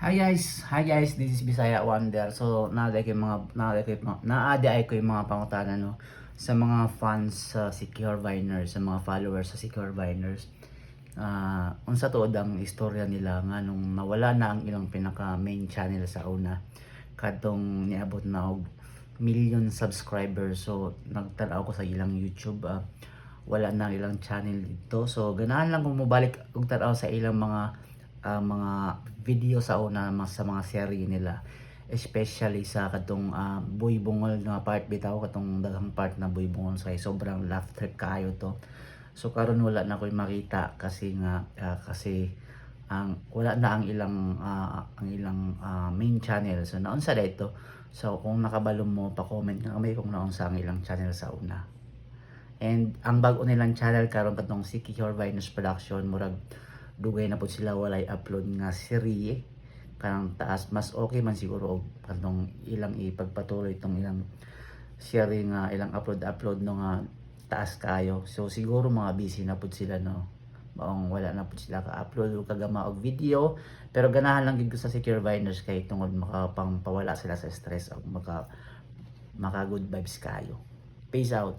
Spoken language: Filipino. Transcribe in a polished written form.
Hi guys, this is Bisaya Wonder. So, naadi ay ko yung mga pangutana no sa mga fans sa Secure Viners, sa mga followers sa Secure Viners. Unsa tuod ang istorya nila nga nung nawala na ang ilang pinaka main channel sa una. Kadtong niabot na og million subscribers. So, nagtanaw ko sa ilang YouTube, wala na ang ilang channel dito. So, ganahan lang kung mobalik og tanaw sa ilang mga video sa una sa mga serye nila, especially sa katong Boy Bungol nga part bitaw, katong daghang part na Boy Bungol sa sobrang laugh trip kaayo to. So karon wala na ko'y makita kasi nga kasi wala na ang ilang main channel. So naunsa dito, so kung nakabalo mo pa-comment nga may kung naunsa ang ilang channel sa una. And ang bago nilang channel karon katong Secure Viners Production, murag dugay na po sila walay upload nga serye kanang taas. Mas okay man siguro og kanong ilang ipagpatuloy itong ilang serye nga ilang upload no nga taas kayo. So siguro mga busy na pud sila no, maong wala na pud sila ka-upload o kagama og video. Pero ganahan lang gid ko sa Secure Viners kay tungod makapangpawala sila sa stress o maka good vibes kayo. Peace out.